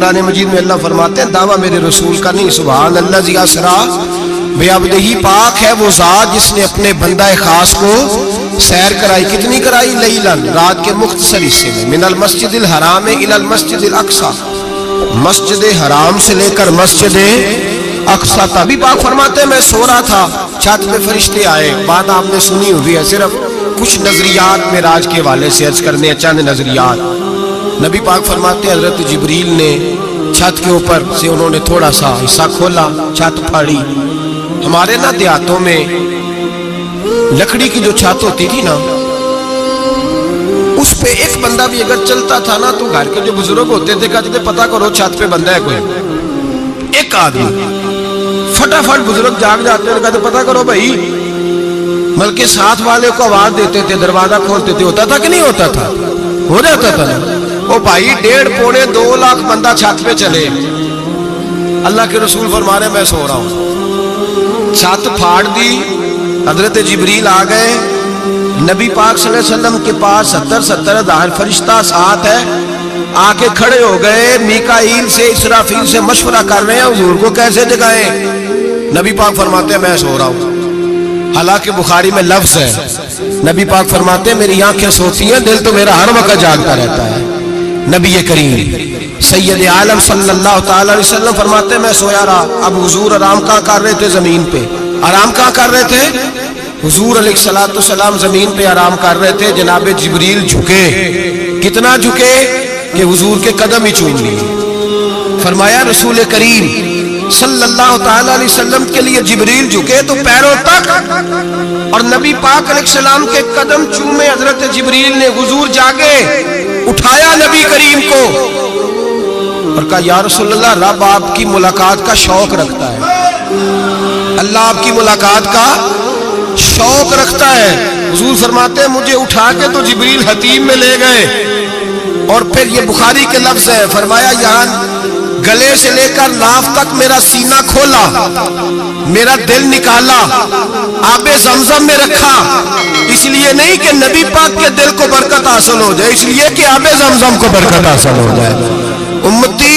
قرآن مجید میں اللہ فرماتے ہیں دعویٰ میرے رسول کا نہیں، سبحان اللہ اسرا بعبدہ، پاک ہے وہ ذات جس نے اپنے بندہ خاص کو سیر کرائی. کتنی کرائی؟ لیلن، رات کے مختصر حصے میں، من المسجد الحرام الی المسجد الاقصی، مسجد حرام سے لے کر مسجد اقصی. تبھی پاک فرماتے ہیں میں سو رہا تھا، چھت پہ فرشتے آئے. بات آپ نے سنی ہوئی ہے، صرف کچھ نظریات معراج کے حوالے سے عرض کرنے ہیں، چند نظریات. نبی پاک فرماتے ہیں حضرت جبریل نے چھت کے اوپر سے انہوں نے تھوڑا سا حصہ کھولا، چھت پھاڑی. ہمارے نا دیہاتوں میں لکڑی کی جو چھت ہوتی تھی نا، اس پہ ایک بندہ بھی اگر چلتا تھا نا تو گھر کے جو بزرگ ہوتے تھے کہتے تھے پتہ کرو چھت پہ بندہ ہے کوئی. ایک آدمی فٹافٹ بزرگ جاگ جاتے ہیں، کہتے پتہ کرو بھائی، بلکہ ساتھ والے کو آواز دیتے تھے، دروازہ کھولتے تھے. ہوتا تھا کہ نہیں ہوتا تھا؟ ہو جاتا تھا نا. وہ بھائی 1.5-2 لاکھ بندہ چھت پہ چلے، اللہ کے رسول فرما رہے میں سو رہا ہوں. چھت پھاڑ دی، حضرت جبریل آ گئے. نبی پاک صلی اللہ علیہ وسلم کے پاس 70 ہزار فرشتہ ساتھ ہے، آ کے کھڑے ہو گئے. میکائیل سے اسرافیل سے مشورہ کر رہے ہیں حضور کو کیسے جگائیں. نبی پاک فرماتے ہیں میں سو رہا ہوں. حالانکہ بخاری میں لفظ ہے، نبی پاک فرماتے ہیں میری آنکھیں سوتی ہیں، دل تو میرا ہر وقت جاگتا رہتا ہے. نبی کریم سید عالم صلی اللہ تعالی علیہ وسلم فرماتے ہیں میں سویا رہا. اب حضور آرام کہاں کر رہے تھے؟ زمین پہ. آرام کہاں کر رہے تھے؟ حضور علیہ الصلوۃ والسلام زمین پہ آرام کر رہے تھے. جناب جبریل جھکے. کتنا جھکے کہ حضور کے قدم ہی چوم لیے. فرمایا رسول کریم صلی اللہ تعالی علیہ وسلم کے لیے جبریل جھکے تو پیروں تک، اور نبی پاک علیہ السلام کے قدم چومے حضرت جبریل نے. حضور جاگے، اٹھایا نبی کریم کو اور کہا یا رسول اللہ، رب آپ کی ملاقات کا شوق رکھتا ہے، اللہ آپ کی ملاقات کا شوق رکھتا ہے. حضور فرماتے ہیں مجھے اٹھا کے تو جبریل حتیم میں لے گئے. اور پھر یہ بخاری کے لفظ ہے، فرمایا یہاں گلے سے لے کر ناف تک میرا سینہ کھولا، میرا دل نکالا، آب زمزم میں رکھا. اس لیے نہیں کہ نبی پاک کے دل کو برکت حاصل ہو جائے، اس لیے کہ آب زمزم کو برکت حاصل ہو جائے. امتی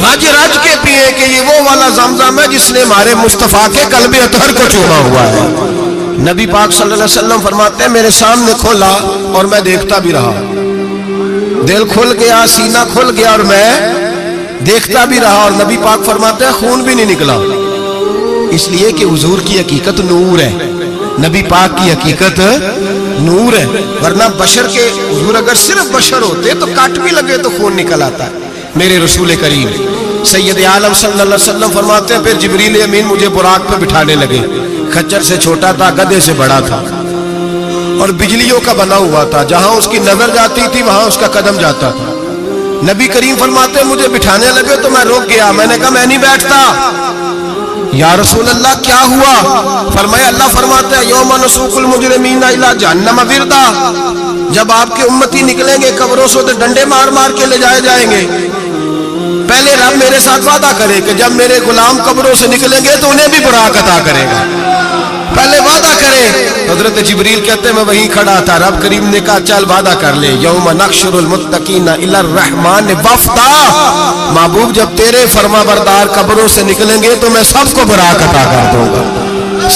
رج رج کے پیے کہ یہ وہ والا زمزم ہے جس نے ہمارے مصطفیٰ کے قلب اطہر کو چوما ہوا ہے. نبی پاک صلی اللہ علیہ وسلم فرماتے ہیں میرے سامنے کھولا اور میں دیکھتا بھی رہا. دل کھل گیا، سینہ کھل گیا اور میں دیکھتا بھی رہا. اور نبی پاک فرماتے ہیں خون بھی نہیں نکلا، اس لیے کہ حضور کی حقیقت نور ہے، نبی پاک کی حقیقت نور ہے. ورنہ بشر کے حضور اگر صرف بشر ہوتے تو کاٹ بھی لگے تو خون نکل آتا ہے. میرے رسول کریم سید عالم صلی اللہ علیہ وسلم فرماتے ہیں پھر جبریل امین مجھے براق پہ بٹھانے لگے. خچر سے چھوٹا تھا، گدھے سے بڑا تھا، اور بجلیوں کا بنا ہوا تھا. جہاں اس کی نظر جاتی تھی وہاں اس کا قدم جاتا تھا. نبی کریم فرماتے ہیں مجھے بٹھانے لگے تو میں رک گیا. میں نے کہا میں نہیں بیٹھتا. یا رسول اللہ کیا ہوا؟ فرمایا اللہ فرماتے ہیں یوم نسوق المجرمین الی جہنم وردا، جب آپ کے امتی نکلیں گے قبروں سے تو ڈنڈے مار مار کے لے جائے جائیں گے. پہلے رب میرے ساتھ وعدہ کرے کہ جب میرے غلام قبروں سے نکلیں گے تو انہیں بھی براق عطا کرے گا. پہلے وعدہ کرے. حضرت جبریل کہتے ہیں میں وہیں کھڑا تھا. رب کریم نے کہا چل وعدہ کر لے. یوم نحشر المتقین الی الرحمن وفدا، محبوب جب تیرے فرما بردار قبروں سے نکلیں گے تو میں سب کو براق عطا کر دوں گا،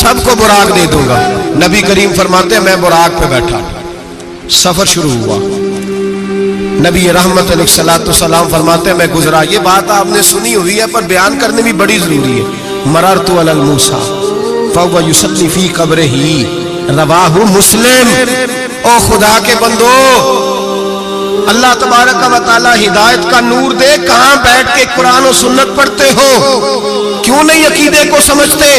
سب کو براق دے دوں گا. نبی کریم فرماتے ہیں میں براق پہ بیٹھا. سفر شروع ہوا. نبی رحمت علیہ الصلوۃ والسلام فرماتے ہیں میں گزرا. یہ بات آپ نے سنی ہوئی ہے پر بیان کرنے بھی بڑی ضروری ہے. مررت علی الموسیٰ فهو یصلی فی قبرہ، رواہ مسلم. او خدا کے بندو، اللہ تبارک و تعالی ہدایت کا نور دے. کہاں بیٹھ کے قرآن و سنت پڑھتے ہو؟ کیوں نہیں عقیدے کو سمجھتے؟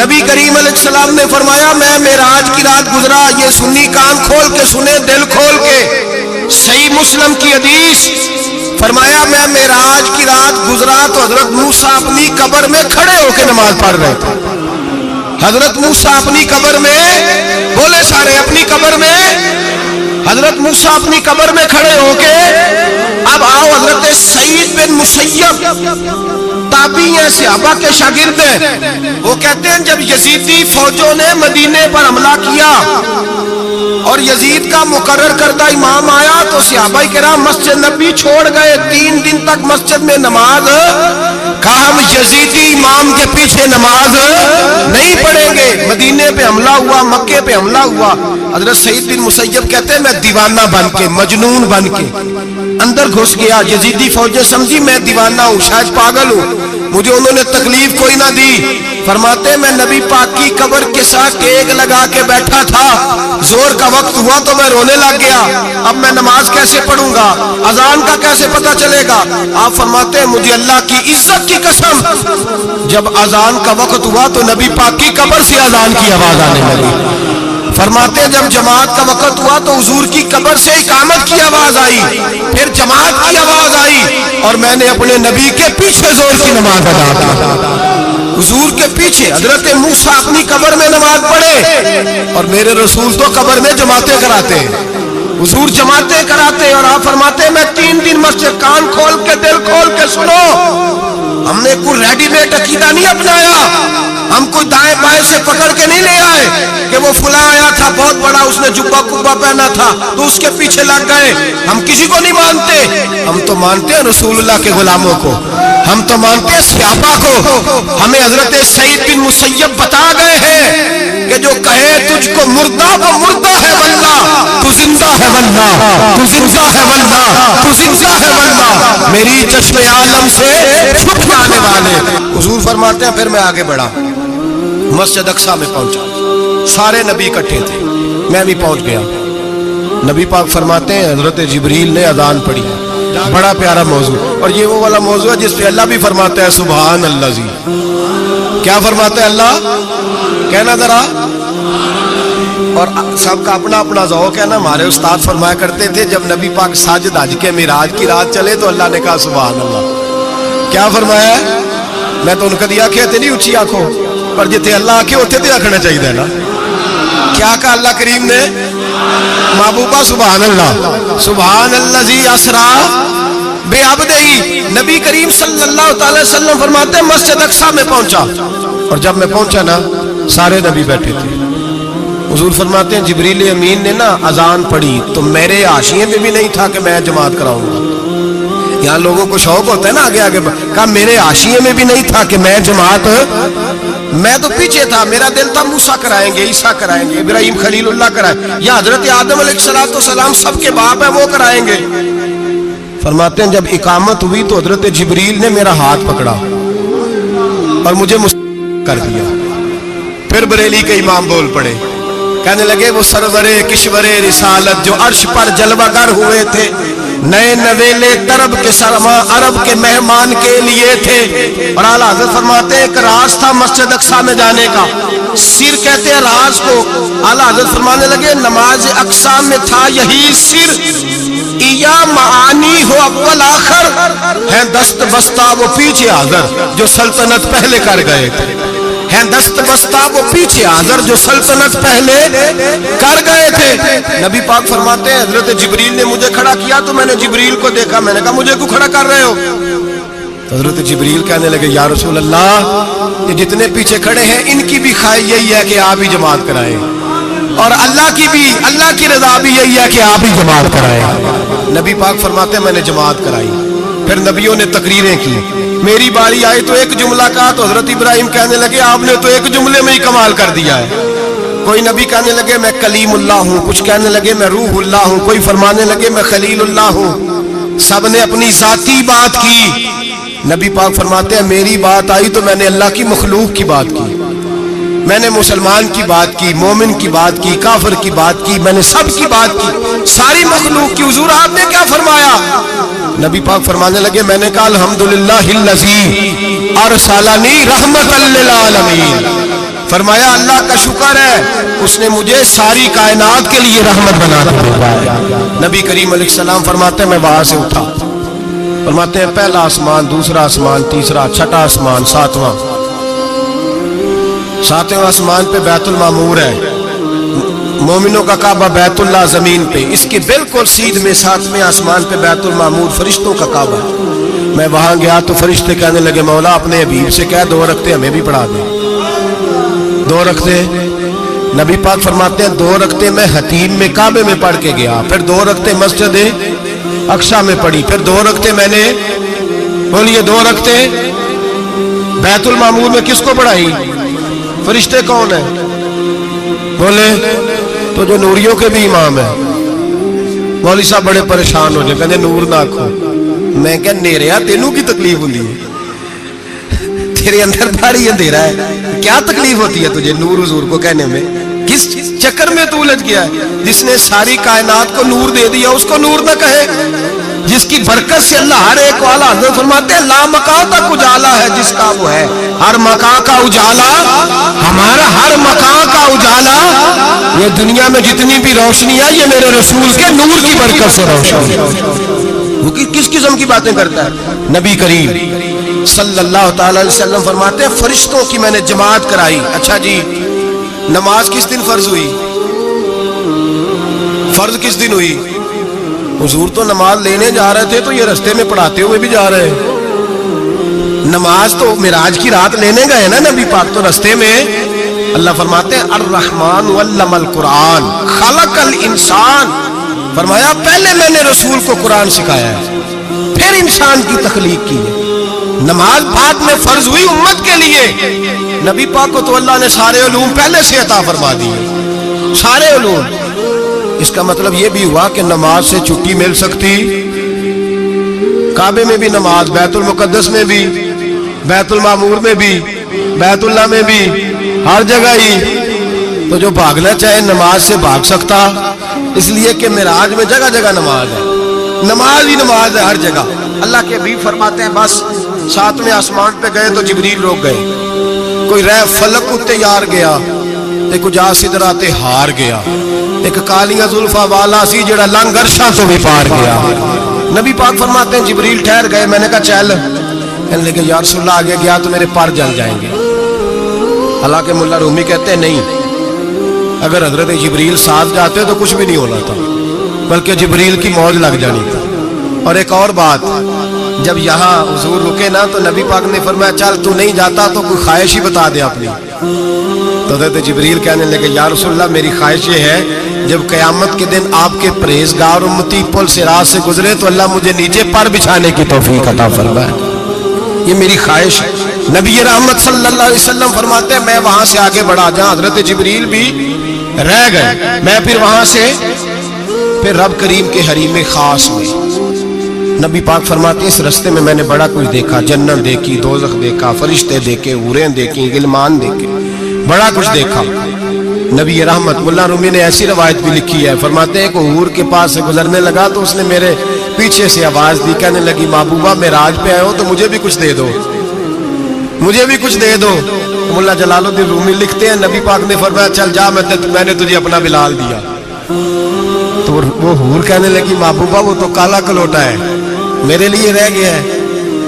نبی کریم علیہ السلام نے فرمایا میں معراج کی رات گزرا. یہ سنی کان کھول کے سنے، دل کھول کے. صحیح مسلم کی حدیث، فرمایا میں معراج کی رات گزرا تو حضرت موسیٰ اپنی قبر میں کھڑے ہو کے نماز پڑھ رہے تھے. حضرت موسیٰ اپنی قبر میں، بولے سارے اپنی قبر میں، حضرت موسیٰ اپنی قبر میں کھڑے ہو کے. اب آؤ حضرت سعید بن مسیب تابعی ہیں، صحابہ کے شاگرد ہیں. وہ کہتے ہیں جب یزیدی فوجوں نے مدینے پر حملہ کیا اور یزید کا مقرر کردہ امام آیا تو صحابہ کرام مسجد نبی چھوڑ گئے. 3 دن تک مسجد میں نماز. کہا ہم یزیدی امام کے پیچھے نماز نہیں پڑھیں گے. مدینے پہ حملہ ہوا, مکے پہ حملہ ہوا. حضرت سعید بن مسیب کہتے ہیں میں دیوانہ بن کے, مجنون بن کے اندر گھس گیا. یزیدی فوجیں سمجھی میں دیوانہ ہوں, شاید پاگل ہوں, مجھے انہوں نے تکلیف کوئی نہ دی. فرماتے میں نبی پاک کی قبر کے ساتھ ٹیک لگا کے بیٹھا تھا, زور کا وقت ہوا تو میں رونے لگ گیا. اب میں نماز کیسے پڑھوں گا, اذان کا کیسے پتہ چلے گا. آپ فرماتے ہیں مجھے اللہ کی عزت کی قسم, جب اذان کا وقت ہوا تو نبی پاک کی قبر سے اذان کی آواز آنے لگی. فرماتے ہیں جب جماعت کا وقت ہوا تو حضور کی قبر سے اقامت کی آواز آئی, پھر جماعت کی آواز آئی, اور میں نے اپنے نبی کے پیچھے زور کی نماز ادا کی. حضور کے پیچھے حضرت موسیٰ اپنی قبر میں نماز پڑھے, اور میرے رسول تو قبر میں جماعتیں کراتے ہیں. حضور جماعتیں کراتے ہیں, اور آپ فرماتے ہیں میں 3 دن مسجد, کان کھول کے دل کھول کے سنو, ہم نے کوئی ریڈی میڈ عقیدہ نہیں اپنایا, ہم کوئی دائیں بائیں سے پکڑ کے نہیں لے آئے کہ وہ فلاں آیا تھا بہت بڑا, اس نے جبہ کبا پہنا تھا تو اس کے پیچھے لگ گئے. ہم کسی کو نہیں مانتے, ہم تو مانتے ہیں رسول اللہ کے غلاموں کو, ہم تو مانتے ہیں صحابہ کو. ہمیں حضرت سعید بن مسیب بتا گئے ہیں کہ جو کہے تجھ کو مردہ وہ مردہ ہے واللہ, تو زندہ ہے واللہ, تو زندہ ہے واللہ, تو زندہ ہے واللہ, میری چشم عالم سے چھپ جانے والے. حضور فرماتے ہیں پھر میں آگے بڑھا, مسجد اقصیٰ میں پہنچا, سارے نبی اکٹھے تھے, میں بھی پہنچ گیا. نبی پاک فرماتے ہیں حضرت جبریل نے اذان پڑھی. بڑا پیارا موضوع, اور یہ وہ والا موضوع ہے جس پہ اللہ بھی فرماتا ہے سبحان اللہ جی. کیا فرماتا ہے اللہ, کہنا ذرا. اور سب کا اپنا اپنا ذوق ہے نا. ہمارے استاد فرمایا کرتے تھے جب نبی پاک ساجد حج کے معراج کی رات چلے تو اللہ نے کہا سبحان اللہ. کیا فرمایا ہے, میں تو ان کا دیا کہتے نہیں اچھی آنکھوں, پر جتنے اللہ آنکھیں ہوتے تھے رکھنا چاہیے نا. کیا کہا اللہ کریم نے, محبوبہ سبحان اللہ, سبحان الذی اسرا بعبدہ. نبی کریم صلی اللہ تعالی وسلم فرماتے ہیں مسجد اقصیٰ میں پہنچا, اور جب میں پہنچا نا سارے نبی بیٹھے تھے. حضور فرماتے ہیں جبریل امین نے نا اذان پڑھی تو میرے حاشیے میں بھی نہیں تھا کہ میں جماعت کراؤں گا. یہاں لوگوں کو شوق ہوتا ہے نا آگے آگے, کہا میرے حاشیے میں بھی نہیں تھا کہ میں جماعت, میں تو پیچھے تھا. میرا دل تھا موسیٰ کرائیں گے, عیسیٰ کرائیں گے, ابراہیم خلیل اللہ کرائیں, یا حضرت آدم علیہ السلام سب کے باپ ہیں وہ کرائیں گے. فرماتے ہیں جب اقامت ہوئی تو حضرت جبریل نے میرا ہاتھ پکڑا اور مجھے کر دیا. پھر بریلی کے امام بول پڑے, کہنے لگے وہ سرور کشور رسالت جو عرش پر جلوہ گر ہوئے تھے, نئے نویلے طرب کے سرما عرب کے مہمان کے لیے تھے. اور اعلیٰ حضرت فرماتے ہیں ایک راز تھا مسجد اقصیٰ میں جانے کا, سر کہتے ہیں راز کو. اعلیٰ حضرت فرمانے لگے نماز اقصیٰ میں تھا یہی سر, یا معانی ہو اول آخر, ہے دست بستہ وہ پیچھے حاضر جو سلطنت پہلے کر گئے تھے, ہے دست بستہ وہ پیچھے حاضر جو سلطنت پہلے کر گئے تھے. نبی پاک فرماتے ہیں حضرت جبریل نے مجھے کھڑا کیا تو میں نے جبریل کو دیکھا, میں نے کہا مجھے کیوں کھڑا کر رہے ہو. حضرت جبریل کہنے لگے یا رسول اللہ یہ جتنے پیچھے کھڑے ہیں ان کی بھی خواہش یہی ہے کہ آپ ہی جماعت کرائیں, اور اللہ کی رضا بھی یہی ہے کہ آپ ہی جماعت کرائیں. نبی پاک فرماتے ہیں میں نے جماعت کرائی. پھر نبیوں نے تقریریں کی, میری باری آئی تو ایک جملہ کہا تو حضرت ابراہیم کہنے لگے آپ نے تو ایک جملے میں ہی کمال کر دیا ہے. کوئی نبی کہنے لگے میں کلیم اللہ ہوں, کچھ کہنے لگے میں روح اللہ ہوں, کوئی فرمانے لگے میں خلیل اللہ ہوں. سب نے اپنی ذاتی بات کی. نبی پاک فرماتے ہیں میری بات آئی تو میں نے اللہ کی مخلوق کی بات کی, میں نے مسلمان کی بات کی, مومن کی بات کی, کافر کی بات کی, میں نے سب کی بات کی, ساری مخلوق کی. حضور آپ نے کیا فرمایا؟ نبی پاک فرمانے لگے میں نے کہا الحمدللہ الذی ارسلنی رحمت للعالمین. فرمایا اللہ کا شکر ہے اس نے مجھے ساری کائنات کے لیے رحمت بنا دیا. نبی کریم علیہ السلام فرماتے ہیں میں وہاں سے اٹھا, فرماتے ہیں پہلا آسمان, دوسرا آسمان, تیسرا, چھٹا آسمان, ساتواں آسمان پہ بیت المعمور ہے, مومنوں کا کعبہ بیت اللہ زمین پہ, اس کے بالکل سیدھ میں 7ویں آسمان پہ بیت المعمور فرشتوں کا کعبہ. میں وہاں گیا تو فرشتے کہنے لگے مولا اپنے حبیب سے کہہ 2 رکعتیں ہمیں بھی پڑھا دے. 2 رکعتیں نبی پاک فرماتے ہیں 2 رکعتیں میں حتیم میں کعبے میں پڑھ کے گیا، پھر 2 رکعتیں مسجد اقصی میں پڑھی، پھر 2 رکعتیں میں نے بولیے 2 رکعتیں بیت المعمور میں کس کو پڑھائی؟ فرشتے کون ہیں؟ بولے تو جو نوریوں کے بھی امام ہیں۔ مولوی صاحب بڑے پریشان ہو جائے، کہتے نور نہ آکھو۔ میں کہ نیریا تینوں کی تکلیف ہوتی ہے، تیرے اندر بھاری اندھیرا ہے، کیا تکلیف ہوتی ہے تجھے نور حضور کو کہنے میں؟ کس چکر میں تو الجھ گیا ہے؟ جس نے ساری کائنات کو نور دے دیا اس کو نور نہ کہے؟ جس کی برکت سے اللہ ہر ایک والا، حضرت فرماتے ہیں لا مکان تک اجالا ہے جس کا وہ ہے، ہر مکان کا اجالا ہمارا، ہر مکان کا اجالا، یہ دنیا میں جتنی بھی روشنی ہے یہ میرے رسول کے نور کی برکت سے روشن ہے۔ وہ کس قسم کی باتیں کرتا ہے؟ نبی کریم صلی اللہ تعالی علیہ وسلم فرماتے ہیں فرشتوں کی میں نے جماعت کرائی۔ اچھا جی، نماز کس دن فرض ہوئی؟ فرض کس دن ہوئی؟ حضور تو نماز لینے جا رہے تھے تو یہ رستے میں پڑھاتے ہوئے بھی جا رہے ہیں۔ نماز تو معراج کی رات لینے گئے نا نبی پاک، تو رستے میں اللہ فرماتے ہیں الرحمن علم القرآن خلق الانسان، فرمایا پہلے میں نے رسول کو قرآن سکھایا ہے پھر انسان کی تخلیق کی ہے۔ نماز بعد میں فرض ہوئی امت کے لیے، نبی پاک کو تو اللہ نے سارے علوم پہلے سے عطا فرما دیے، سارے علوم۔ اس کا مطلب یہ بھی ہوا کہ نماز سے چھٹی مل سکتی، کعبے میں بھی نماز، بیت المقدس میں بھی، بیت المعمور میں بھی، بیت اللہ میں بھی، ہر جگہ ہی۔ تو جو بھاگنا چاہے نماز سے بھاگ سکتا، اس لیے کہ معراج میں جگہ جگہ نماز ہے، نماز ہی نماز ہے ہر جگہ۔ اللہ کے حبیب فرماتے ہیں بس 7ویں آسمان پہ گئے تو جبریل روک گئے، کوئی رہ فلک اتے یار گیا تے کچھ سدرا تے ہار گیا، ایک کالیاں زلفاں والا سی جڑا لنگ عرشاں تو بھی پار گیا۔ نبی پاک فرماتے ہیں جبریل ٹھہر گئے، میں نے کہا چل، کہنے لگے یا رسول اللہ آگے گیا تو میرے پر جل جائیں گے۔ حالانکہ ملا رومی کہتے ہیں نہیں، اگر حضرت جبریل ساتھ جاتے تو کچھ بھی نہیں ہونا تھا، بلکہ جبریل کی موج لگ جانی تھی۔ اور ایک اور بات، جب یہاں حضور رکے نا تو نبی پاک نے فرمایا چل تو نہیں جاتا تو کوئی خواہش ہی بتا دے اپنی۔ تو حضرت جبریل کہنے لگے یا رسول اللہ میری خواہش یہ ہے جب قیامت کے دن آپ کے پرہیزگار امتی پل سے راہ سے گزرے تو اللہ مجھے نیچے پر بچھانے کی توفیق عطا فرمائے، یہ میری خواہش ہے۔ نبی رحمت صلی اللہ علیہ وسلم فرماتے ہیں میں وہاں سے آگے بڑھا جہاں حضرت جبریل بھی رہ گئے، میں پھر وہاں سے پھر رب کریم کے حریم خاص میں۔ نبی پاک فرماتے ہیں اس رستے میں میں نے بڑا کچھ دیکھا، جنت دیکھی، دوزخ دیکھا، فرشتے دیکھے، حوریں دیکھی، غلمان دیکھے، بڑا کچھ دیکھا۔ نبی رحمت ملا رومی نے ایسی روایت بھی لکھی ہے، فرماتے ہیں کہ حور کے پاس سے گزرنے لگا تو اس نے میرے پیچھے سے آواز دی، کہنے لگی محبوبہ معراج پہ آئے ہو تو مجھے بھی کچھ دے دو، مجھے بھی کچھ دے دو۔ ملا جلال الدین رومی لکھتے ہیں نبی پاک نے فرمایا چل جا میں نے تجھے اپنا بلال دیا۔ تو وہ حور کہنے لگی محبوبہ وہ تو کالا کلوٹا ہے، میرے لیے رہ گیا ہے۔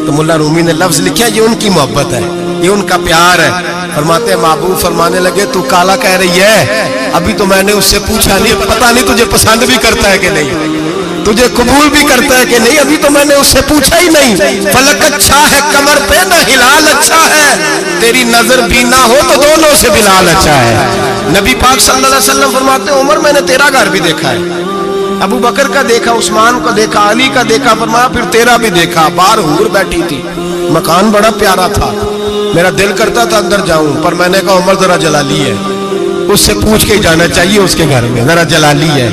تو ملا رومی نے لفظ لکھا یہ ان کی محبت ہے، یہ ان کا پیار ہے۔ فرماتے ہیں محبوب فرمانے لگے تو کالا کہہ رہی ہے، ابھی تو میں نے اس سے پوچھا نہیں، پتہ نہیں تجھے پسند بھی کرتا ہے کہ نہیں، تجھے قبول بھی کرتا ہے کہ نہیں، ابھی تو میں نے اس سے پوچھا ہی نہیں۔ فلک اچھا ہے کمر پہ نہ ہلال اچھا ہے، تیری نظر بھی نہ ہو تو دونوں سے بلال اچھا ہے۔ نبی پاک صلی اللہ علیہ وسلم فرماتے ہیں عمر میں نے تیرا گھر بھی دیکھا ہے، ابو بکر کا دیکھا، عثمان کا دیکھا، علی کا دیکھا، فرمایا پھر تیرا بھی دیکھا، باہر حور بیٹھی تھی، مکان بڑا پیارا تھا، میرا دل کرتا تھا اندر جاؤں پر میں نے کہا عمر ذرا جلالی ہے، اس سے پوچھ کے ہی جانا چاہیے اس کے گھر میں، ذرا جلالی ہے۔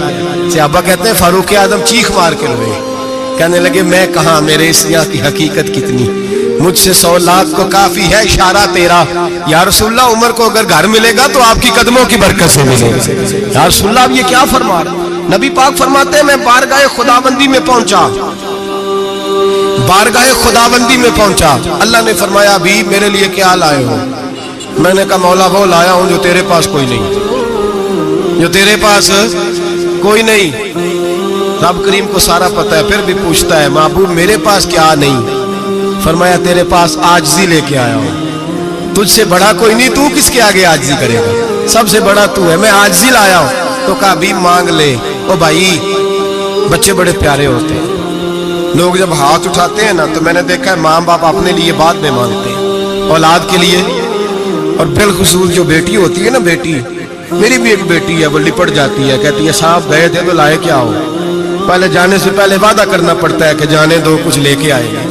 صحابہ کہتے ہیں فاروق اعظم چیخ مار کے روئے، کہنے لگے میں کہاں، میرے اس یہاں کی حقیقت کتنی، مجھ سے 100 لاکھ کو کافی ہے اشارہ تیرا۔ یا رسول اللہ عمر کو اگر گھر ملے گا تو آپ کی قدموں کی برکت سے ملے گا۔ یا رسول اللہ اب یہ کیا فرما رہے؟ نبی پاک فرماتے ہیں میں بارگاہ خداوندی میں پہنچا، بارگاہ خداوندی میں پہنچا، اللہ نے فرمایا ابھی میرے لیے کیا لائے ہو؟ میں نے کہا مولا وہ لایا ہوں جو تیرے پاس کوئی نہیں، جو تیرے پاس کوئی نہیں۔ رب کریم کو سارا پتہ ہے پھر بھی پوچھتا ہے محبوب میرے پاس کیا نہیں؟ فرمایا تیرے پاس عاجزی لے کے آیا ہوں، تجھ سے بڑا کوئی نہیں، تو کس کے آگے عاجزی کرے گا، سب سے بڑا تو ہے، میں عاجزی لایا ہوں۔ تو کہا بھی مانگ لے۔ او بھائی بچے بڑے پیارے ہوتے ہیں، لوگ جب ہاتھ اٹھاتے ہیں نا تو میں نے دیکھا ہے ماں باپ اپنے لیے بعد میں مانگتے ہیں، اولاد کے لیے، اور بالخصوص جو بیٹی ہوتی ہے نا بیٹی، میری بھی ایک بیٹی ہے, وہ لپٹ جاتی ہے, کہتی ہے صاحب گئے تھے تو لائے کیا ہو. پہلے جانے سے پہلے وعدہ کرنا پڑتا ہے کہ جانے دو کچھ لے کے آئے گا,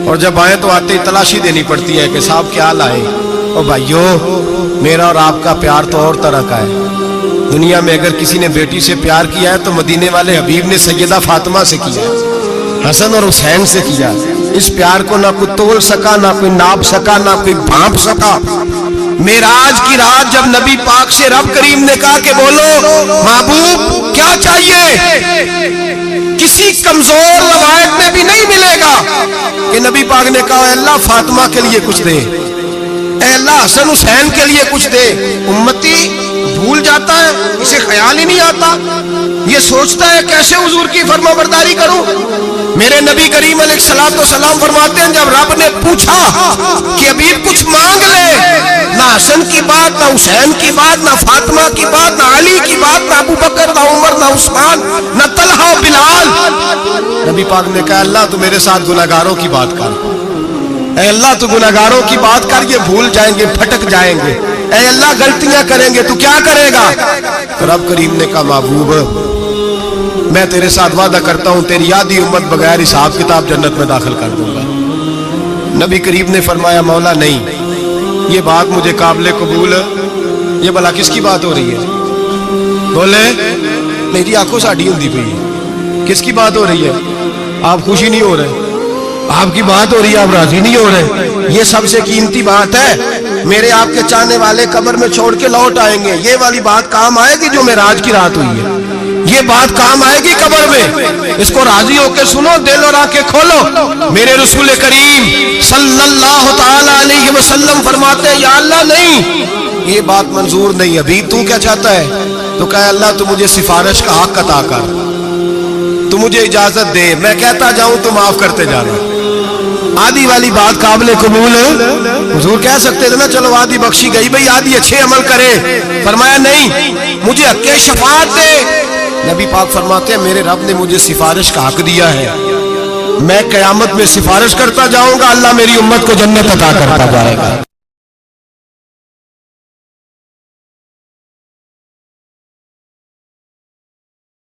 اور جب آئے تو آتے ہی تلاشی دینی پڑتی ہے کہ صاحب کیا لائے. اور بھائیو, میرا اور آپ کا پیار تو اور طرح کا ہے. دنیا میں اگر کسی نے بیٹی سے پیار کیا ہے تو مدینے والے حبیب نے سیدہ فاطمہ سے کیا, حسن اور حسین سے کیا. اس پیار کو نہ کوئی تول سکا, نہ کوئی ناپ سکا, نہ کوئی بھانپ سکا. معراج کی رات جب نبی پاک سے رب کریم نے کہا کہ بولو محبوب کیا چاہیے, کسی کمزور روایت میں بھی نہیں ملے گا کہ نبی پاک نے کہا اے اللہ فاطمہ کے لیے کچھ دے, اے اللہ حسن حسین کے لیے کچھ دے. امتی بھول جاتا ہے, اسے خیال ہی نہیں آتا, یہ سوچتا ہے کیسے حضور کی فرما برداری کروں. میرے نبی کریم علیہ الصلوۃ والسلام فرماتے ہیں جب رب نے پوچھا کہ ابھی کچھ مانگ لے, نہ حسن کی بات, نہ حسین کی بات, نہ فاطمہ کی بات, نہ علی کی بات, نہ ابو بکر, نہ عمر, نہ عثمان, نہ طلحہ بلال. نبی پاک نے کہا اللہ تو میرے ساتھ گناہگاروں کی بات کر, اے اللہ تو گناہگاروں کی بات کر, یہ بھول جائیں گے, پھٹک جائیں گے, اے اللہ غلطیاں کریں گے, تو کیا کرے گا. تو رب کریم نے کہا محبوب میں تیرے ساتھ وعدہ کرتا ہوں تیری آدھی امت بغیر حساب کتاب جنت میں داخل کر دوں گا. نبی کریم نے فرمایا مولا نہیں, یہ بات مجھے قابل قبول, یہ بھلا کس کی بات ہو رہی ہے. بولے میری آنکھوں ساڑھی ہوندی پئی, کس کی بات ہو رہی ہے. آپ خوشی نہیں ہو رہے, آپ کی بات ہو رہی ہے, آپ راضی نہیں ہو رہے. یہ سب سے قیمتی بات ہے. میرے آپ کے چاہنے والے قبر میں چھوڑ کے لوٹ آئیں گے, یہ والی بات کام آئے گی جو معراج کی رات ہوئی ہے, یہ بات کام آئے گی قبر میں. اس کو راضی ہو کے سنو, دل اور آنکھیں کھولو. میرے رسول کریم صلی اللہ تعالی علیہ وسلم فرماتے ہیں یا اللہ نہیں, یہ بات منظور نہیں. ابھی تو کیا چاہتا ہے؟ تو کہا اللہ تو مجھے سفارش کا حق عطا کر, تو مجھے اجازت دے, میں کہتا جاؤں تو معاف کرتے جانا. آدھی والی بات قابل قبول ہے. حضور کہہ سکتے تھے نا چلو آدھی بخشی گئی بھئی, آدھی اچھے عمل کرے. فرمایا نہیں, مجھے حق شفاعت دے. نبی پاک فرماتے ہیں میرے رب نے مجھے سفارش کا حق دیا ہے, میں قیامت میں سفارش کرتا جاؤں گا, اللہ میری امت کو جنت عطا کرتا جائے گا.